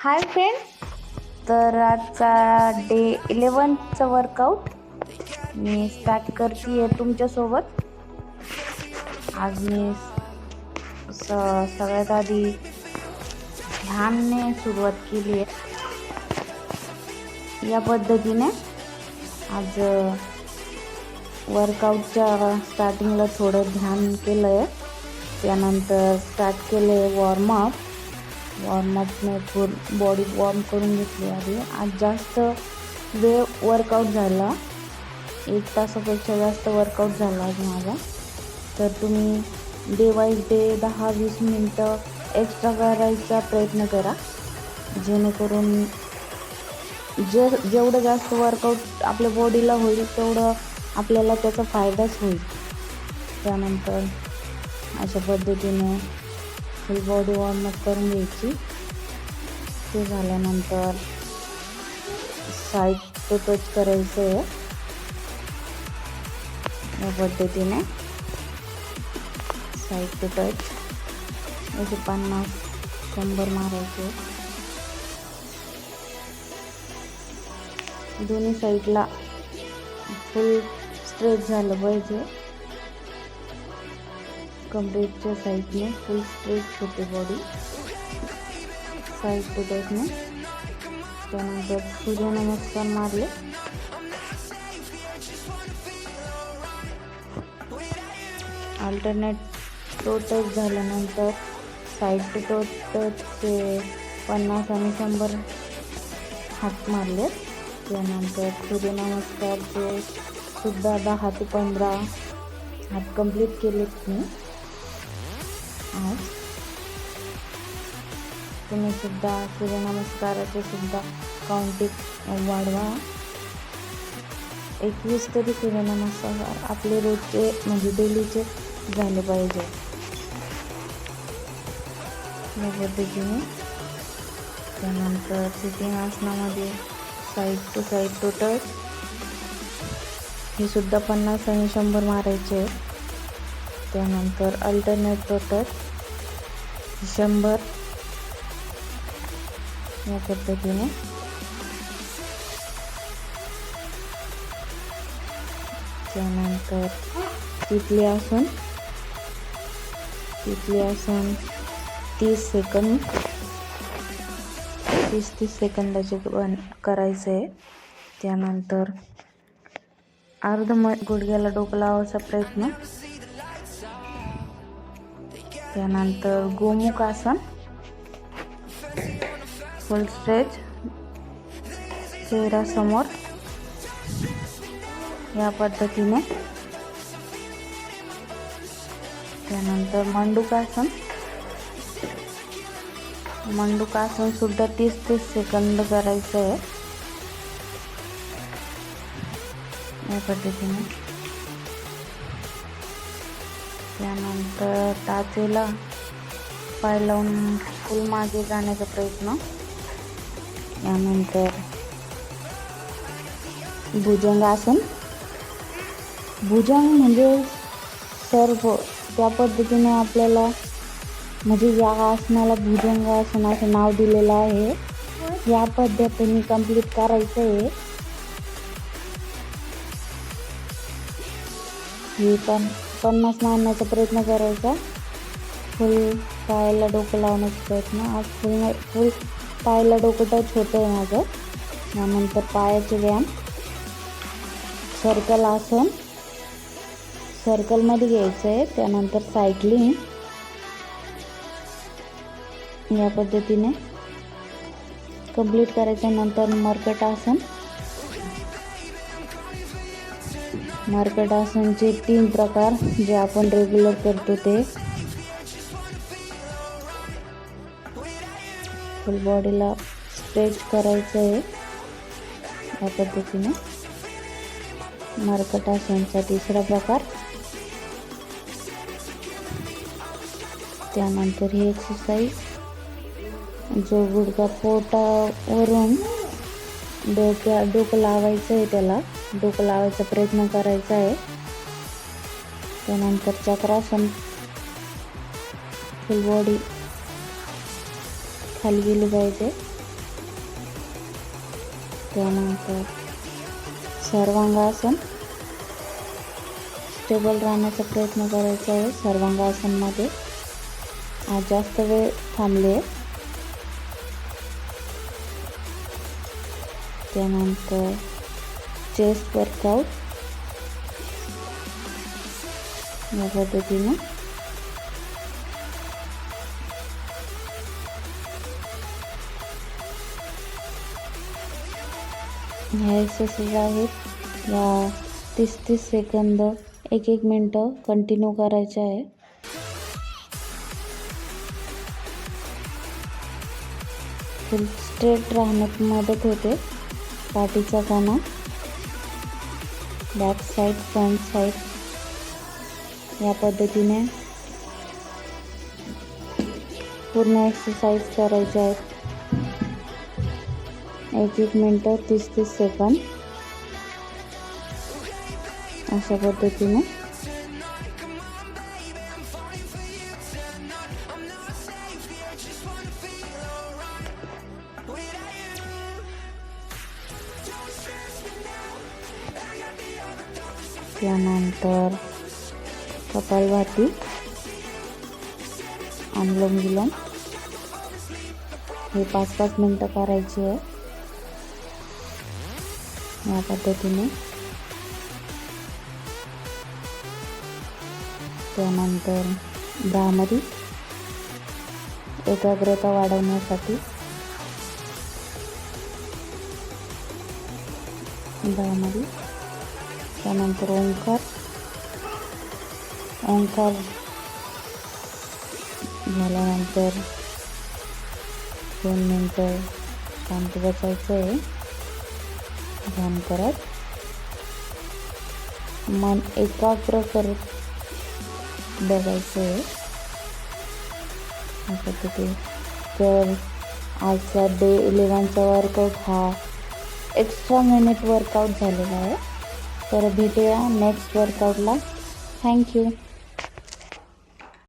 Hi friend, तर आजचा day 11चा workout मी start करते आहे तुमच्यासोबत. आज मी सगळ्यात आधी ध्यानने सुरुवात केली आहे. या पद्धतीने आज वर्कआउटच्या स्टार्टिंगला थोडं ध्यान केलं आहे. त्यानंतर स्टार्ट केले वॉर्मअपने फुल बॉडी वॉर्म करून घेतली आधी. आज जास्त वेळ वर्कआउट झाला, 1 तासापेक्षा जास्त वर्कआउट झाला आज माझा. तर तुम्ही डे वाईज डे 10-20 मिनटं एक्स्ट्रा करायचा प्रयत्न करा, जेणेकरून जेवढं जास्त वर्कआउट आपल्या बॉडीला होईल तेवढं आपल्याला त्याचा फायदाच होईल. त्यानंतर अशा पद्धतीने फुल बॉडी वॉर्मअप करून घ्यायची. ते झाल्यानंतर साईड टू टच करायचं आहे. या पद्धतीने साईड टू टच असे 50-100 मारायचे. दोन्ही साईडला फुल स्ट्रेच झालं पाहिजे. कमरेच्या साईडने फुल स्ट्रेच होते बॉडी साईड टू टचने. त्यानंतर सूर्यनमस्कार मारले. अल्टरनेट टो टच झाल्यानंतर साईड टू टो टचचे 50 आणि 100 हात मारले. त्यानंतर सूर्यनमस्कारचे सुद्धा 10 ते 15 हात कंप्लीट केलेत मी आज. तुम्ही सुद्धा सूर्यनमस्काराचे सुद्धा काउंटिंग वाढवा. 21 तरी सूर्यनमस्कार आपले रोजचे म्हणजे डेलीचे झाले पाहिजे. या पद्धतीने त्यानंतर सिटिंग आसनामध्ये साईड टू टच हे सुद्धा 50 आणि 100 मारायचे. त्यानंतर अल्टरनेट टो टच 100. या पद्धतीने त्यानंतर तिथली आसन 30 सेकंद 30 सेकंदाचे करायचं आहे. त्यानंतर अर्ध गुडघ्याला डोकं लावायचा प्रयत्न. त्यानंतर गोमुख आसन फुल स्ट्रेच, चेहरा समोर. या पद्धतीने त्यानंतर मंडूकासन सुद्धा 30 सेकंद करायचं आहे. या पद्धतीने त्यानंतर टाचेला पाय लावून फुल मागे जाण्याचा प्रयत्न. यानंतर भुजंगासन. भुजंग म्हणजे सर्व त्या पद्धतीने आपल्याला म्हणजे या आसनाला भुजंगासन असं नाव दिलेलं आहे. या पद्धतीने कंप्लीट करायचं आहे. हे पण 50 मारण्याचा प्रयत्न करायचा. फुल पायाला डोकं लावण्याचा प्रयत्न. आज फुल पायाला डोकं टच होतं आहे माझं. यानंतर पायाचे व्यायाम सर्कल आसन सर्कलमध्ये घ्यायचं आहे. त्यानंतर सायकलिंग या पद्धतीने कंप्लीट करायचं. नंतर मर्कट आसनचे 3 प्रकार जे आपण रेग्युलर करतो ते. फुल बॉडीला स्ट्रेच करायचं आहे. या पद्धतीने मर्कट आसनचा 3रा प्रकार. त्यानंतर ही एक्सरसाइज जो गुडघा पोटावरून डोकं लावायचं आहे, त्याला डोकं लावायचा प्रयत्न करायचा आहे. त्यानंतर चक्रासन फुल बॉडी खाली गेली पाहिजे. त्यानंतर सर्वांगासन. स्टेबल राहण्याचा प्रयत्न करायचा आहे सर्वांगासनमध्ये. आज जास्त वेळ थांबले. त्यानंतर चेस्ट वर्कआउट या पद्धतीने. ह्या एक्सरसाइज आहेत या 30-30 सेकंद 1-1 मिनटं कंटिन्यू करायचे आहे. फुल स्ट्रेट राहण्यात मदत होते. पाठीचा कणा, बॅक साईड, फ्रंट साईड या पद्धतीने पूर्ण एक्सरसाइज करायचे आहेत. 1-1 मिनटं 30-30 सेकंद अशा पद्धतीने. त्यानंतर कपालभाती, अनुलोम विलोम हे 5-5 मिनटं करायची आहे या पद्धतीने. त्यानंतर भ्रामरी एकाग्रता वाढवण्यासाठी भ्रामरी. त्यानंतर ओंकार झाल्यानंतर 2 मिनटं शांत बसायचं आहे ध्यान करत. मन एकाग्र करत बघायचं आहे या पद्धतीने. तर आजचा डे 11चा वर्कआउट हा एक्स्ट्रा मिनिट वर्कआउट झालेला आहे. तर भेटूया नेक्स्ट वर्कआउटला. थँक्यू.